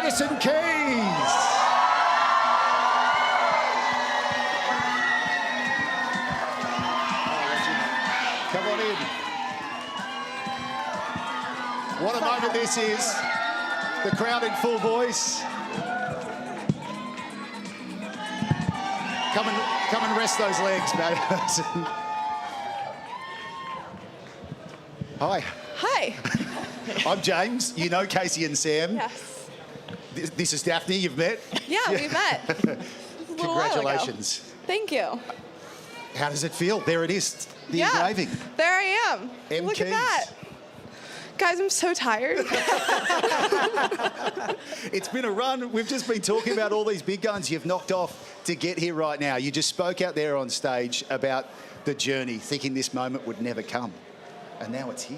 Madison Keys. Come on in. What a moment this is. The crowd in full voice. Come and rest those legs, Madison. Hi. Hi. I'm James. You know Casey and Sam. Yes. This is Daphne. You've met. Yeah, we met. Congratulations. Thank you. How does it feel? There it is. The engraving. There I am. M. Look Keys. at that. Guys, I'm so tired. It's been a run. We've just been talking about all these big guns you've knocked off to get here right now. You just spoke out there on stage about the journey, thinking this moment would never come. And now it's here.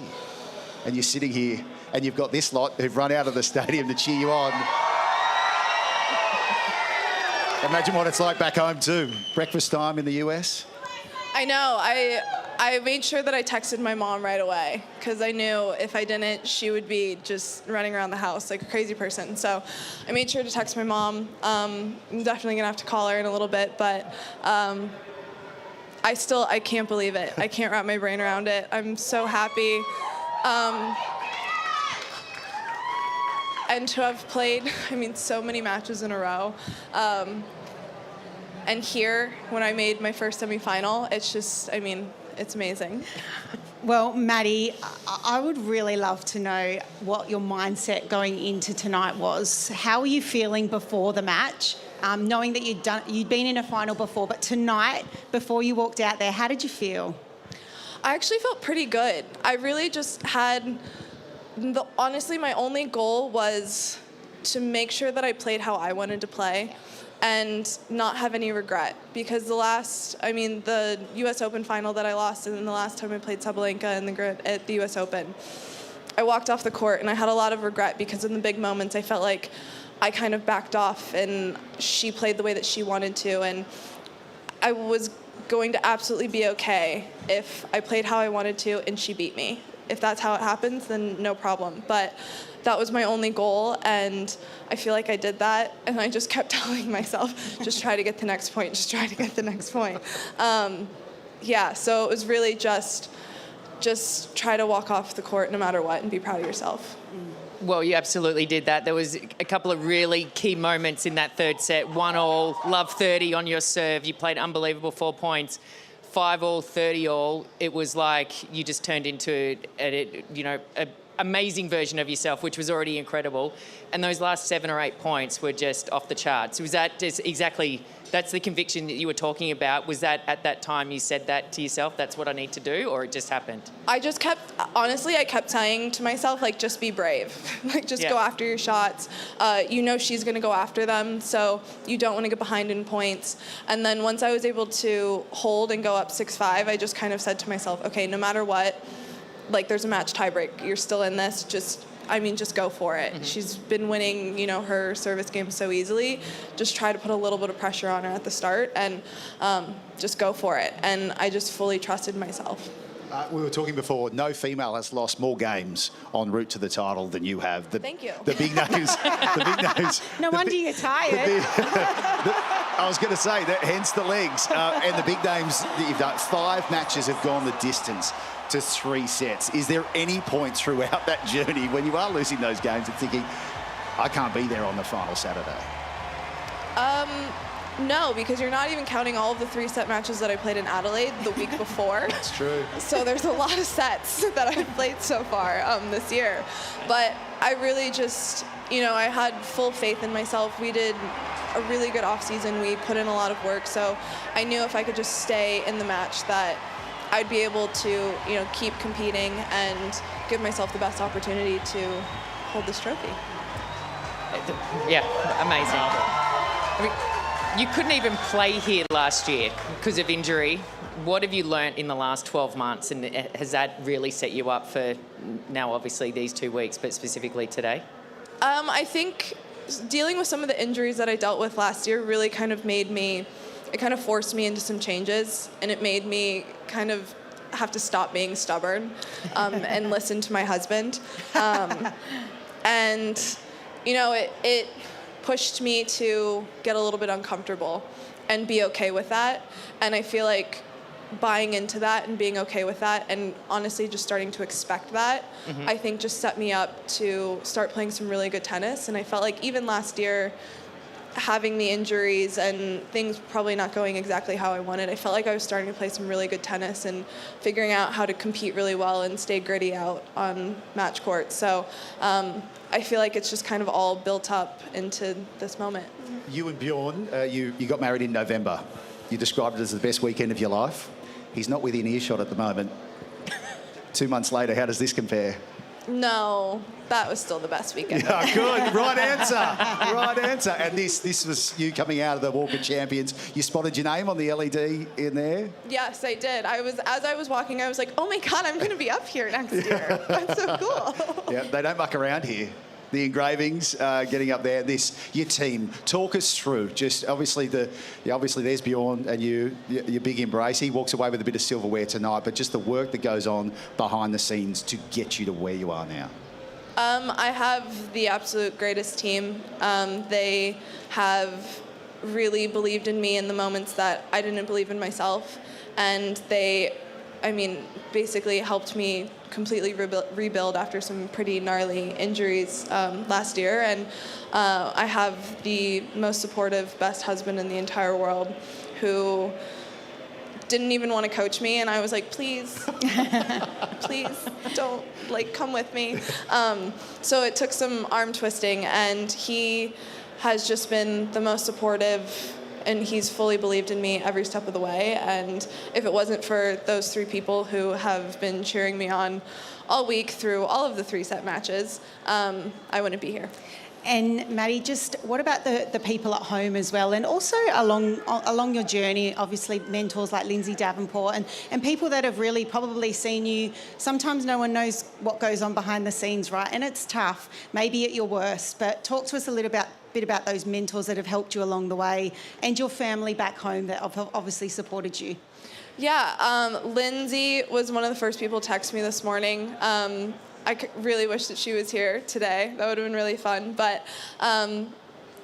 And you're sitting here and you've got this lot who've run out of the stadium to cheer you on. Imagine what it's like back home too. Breakfast time in the US. I know. I made sure that I texted my mom right away because I knew if I didn't, she would be just running around the house like a crazy person. So I made sure to text my mom. I'm definitely gonna have to call her in a little bit, but I can't believe it. I can't wrap my brain around it. I'm so happy. And to have played, so many matches in a row. And here, when I made my first semifinal, it's just, it's amazing. Well, Maddie, I would really love to know what your mindset going into tonight was. How were you feeling before the match, knowing that you'd been in a final before, but tonight, before you walked out there, how did you feel? I actually felt pretty good. I really just had, honestly, my only goal was to make sure that I played how I wanted to play and not have any regret, because the U.S. Open final that I lost, and then the last time I played Sabalenka in the grid at the U.S. Open, I walked off the court and I had a lot of regret because in the big moments I felt like I kind of backed off and she played the way that she wanted to, and I was going to absolutely be okay if I played how I wanted to and she beat me. If that's how it happens, then no problem. But that was my only goal, and I feel like I did that, and I just kept telling myself, just try to get the next point, just try to get the next point. So it was really just try to walk off the court no matter what and be proud of yourself. Well, you absolutely did that. There was a couple of really key moments in that third set. 1-1, love 30 on your serve. You played unbelievable 4 points. 5-5, 30-all. It was like you just turned into an amazing version of yourself, which was already incredible. And those last 7 or 8 points were just off the charts. Was that just exactly, that's the conviction that you were talking about? Was that at that time you said that to yourself, that's what I need to do, or it just happened? I kept saying to myself, just be brave. Go after your shots. She's going to go after them, so you don't want to get behind in points. And then once I was able to hold and go up 6-5, I just kind of said to myself, okay, no matter what, there's a match tiebreak, you're still in this, just go for it. Mm-hmm. She's been winning, her service game so easily. Just try to put a little bit of pressure on her at the start and just go for it. And I just fully trusted myself. We were talking before, no female has lost more games en route to the title than you have. Thank you. The big names. No wonder you're tired. I was going to say, that hence the legs. And the big names that you've done, 5 matches have gone the distance to 3 sets. Is there any point throughout that journey when you are losing those games and thinking, I can't be there on the final Saturday? No, because you're not even counting all of the 3-set matches that I played in Adelaide the week before. That's true. So there's a lot of sets that I've played so far this year. But I really just, I had full faith in myself. We did a really good off-season. We put in a lot of work. So I knew if I could just stay in the match that I'd be able to, keep competing and give myself the best opportunity to hold this trophy. Yeah, amazing. You couldn't even play here last year because of injury. What have you learnt in the last 12 months, and has that really set you up for now, obviously, these 2 weeks, but specifically today? I think dealing with some of the injuries that I dealt with last year really kind of forced me into some changes, and it made me kind of have to stop being stubborn and listen to my husband. And it pushed me to get a little bit uncomfortable and be okay with that. And I feel like buying into that and being okay with that and honestly just starting to expect that, I think just set me up to start playing some really good tennis. And I felt like even last year, having the injuries and things probably not going exactly how I wanted, I felt like I was starting to play some really good tennis and figuring out how to compete really well and stay gritty out on match court. So I feel like it's just kind of all built up into this moment. You and Bjorn, you got married in November. You described it as the best weekend of your life. He's not within earshot at the moment. 2 months later, how does this compare? No, that was still the best weekend. Yeah, good. Right answer. Right answer. And this was you coming out of the Walk of Champions. You spotted your name on the LED in there? Yes, I did. As I was walking, I was like, oh my God, I'm going to be up here next year. That's so cool. Yeah, they don't muck around here. The engravings, getting up there. Your team. Talk us through. Just obviously there's Bjorn and your big embrace. He walks away with a bit of silverware tonight, but just the work that goes on behind the scenes to get you to where you are now. I have the absolute greatest team. They have really believed in me in the moments that I didn't believe in myself, and they, basically helped me completely rebuild after some pretty gnarly injuries last year. And I have the most supportive, best husband in the entire world who didn't even want to coach me. And I was like, please, please don't come with me. So it took some arm twisting, and he has just been the most supportive, and he's fully believed in me every step of the way. And if it wasn't for those three people who have been cheering me on all week through all of the 3-set matches, I wouldn't be here. And Maddie, just what about the people at home as well, and also along your journey, obviously mentors like Lindsay Davenport and people that have really probably seen you. Sometimes no one knows what goes on behind the scenes, right? And it's tough, maybe at your worst, but talk to us a little bit about those mentors that have helped you along the way and your family back home that have obviously supported you. Yeah, Lindsay was one of the first people to text me this morning. I really wish that she was here today. That would have been really fun. But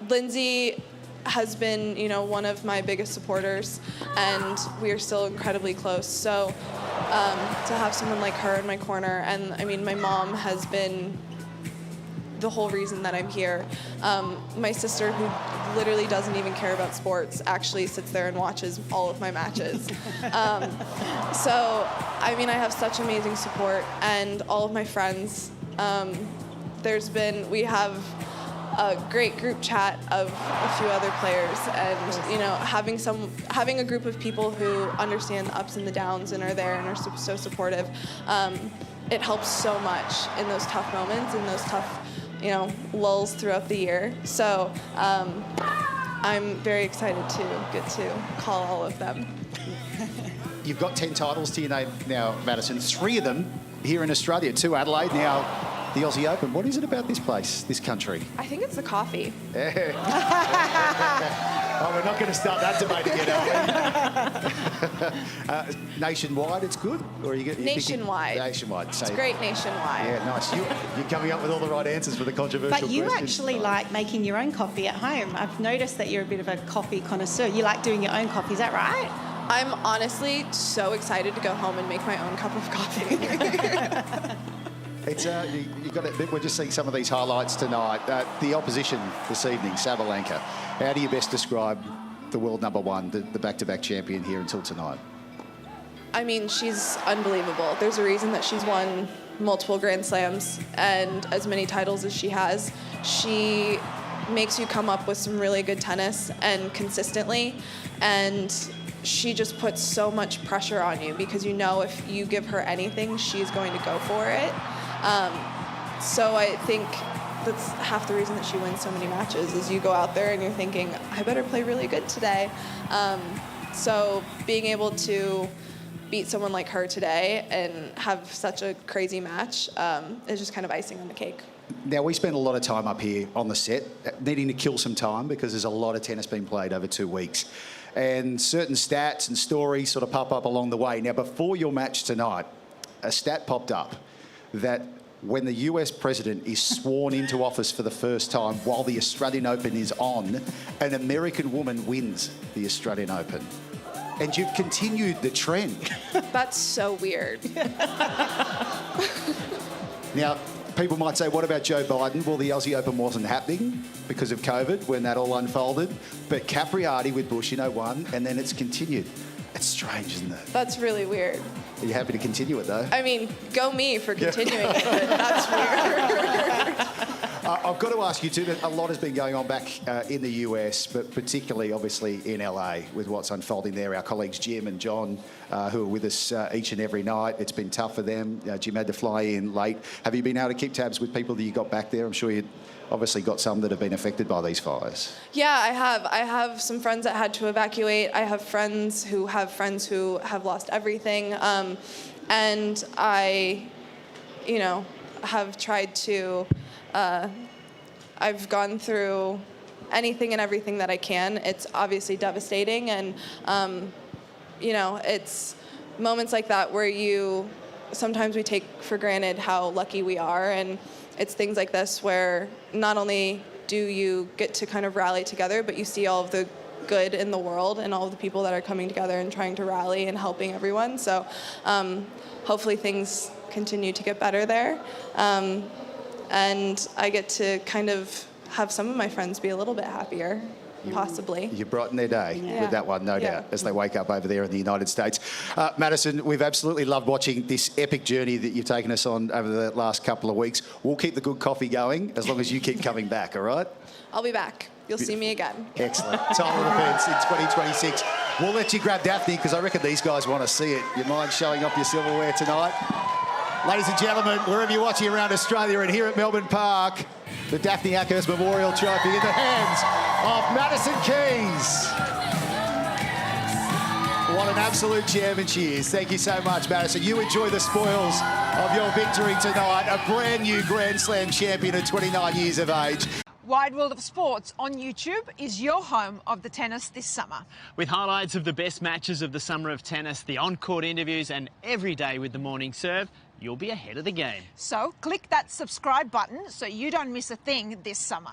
Lindsay has been, one of my biggest supporters, and we are still incredibly close. So to have someone like her in my corner, and my mom has been the whole reason that I'm here. My sister, who literally doesn't even care about sports, actually sits there and watches all of my matches. So, I have such amazing support, and all of my friends. We have a great group chat of a few other players, and having a group of people who understand the ups and the downs and are there and are so supportive. It helps so much in those tough moments, in those tough lulls throughout the year. So I'm very excited to get to call all of them. You've got 10 titles to your name now, Madison. 3 of them here in Australia. 2 Adelaide, now the Aussie Open. What is it about this place, this country? I think it's the coffee. Yeah. Oh, we're not going to start that debate again, are we? Nationwide, it's good? Or are you nationwide. Nationwide. It's great nationwide. Yeah, nice. You're coming up with all the right answers for the controversial But you questions. actually like making your own coffee at home. I've noticed that you're a bit of a coffee connoisseur. You like doing your own coffee, is that right? I'm honestly so excited to go home and make my own cup of coffee. It's you got it. We're just seeing some of these highlights tonight. The opposition this evening, Sabalenka. How do you best describe the world number 1, the back-to-back champion here until tonight? She's unbelievable. There's a reason that she's won multiple Grand Slams and as many titles as she has. She makes you come up with some really good tennis and consistently, and she just puts so much pressure on you because if you give her anything, she's going to go for it. So I think that's half the reason that she wins so many matches is you go out there and you're thinking, I better play really good today. So being able to beat someone like her today and have such a crazy match is just kind of icing on the cake. Now, we spend a lot of time up here on the set, needing to kill some time because there's a lot of tennis being played over 2 weeks. And certain stats and stories sort of pop up along the way. Now, before your match tonight, a stat popped up that when the US president is sworn into office for the first time while the Australian Open is on, an American woman wins the Australian Open. And you've continued the trend. That's so weird. Now, people might say, what about Joe Biden? Well, the Aussie Open wasn't happening because of COVID when that all unfolded. But Capriati with Bush, won, and then it's continued. It's strange, isn't it? That's really weird. Are you happy to continue it, though? I mean, go me for continuing it, but that's weird. I've got to ask you, too, that a lot has been going on back in the US, but particularly, obviously, in LA with what's unfolding there. Our colleagues Jim and John, who are with us each and every night, it's been tough for them. Jim had to fly in late. Have you been able to keep tabs with people that you got back there? I'm sure you obviously got some that have been affected by these fires. Yeah, I have. I have some friends that had to evacuate. I have friends who have lost everything. And I, have tried to... I've gone through anything and everything that I can. It's obviously devastating, and it's moments like that where sometimes we take for granted how lucky we are, and it's things like this where not only do you get to kind of rally together, but you see all of the good in the world and all of the people that are coming together and trying to rally and helping everyone. So hopefully things continue to get better there. And I get to kind of have some of my friends be a little bit happier, possibly. You brighten their day with that one, no doubt, as they wake up over there in the United States. Madison, we've absolutely loved watching this epic journey that you've taken us on over the last couple of weeks. We'll keep the good coffee going as long as you keep coming back, all right? I'll be back. You'll see me again. Excellent. Title defence in 2026. We'll let you grab Daphne because I reckon these guys want to see it. You mind showing off your silverware tonight? Ladies and gentlemen, wherever you're watching around Australia and here at Melbourne Park, the Daphne Ackhurst Memorial Trophy in the hands of Madison Keys. What an absolute chairman she is. Thank you so much, Madison. You enjoy the spoils of your victory tonight. A brand new Grand Slam champion at 29 years of age. Wide World of Sports on YouTube is your home of the tennis this summer. With highlights of the best matches of the summer of tennis, the on-court interviews and every day with the morning serve, you'll be ahead of the game. So click that subscribe button so you don't miss a thing this summer.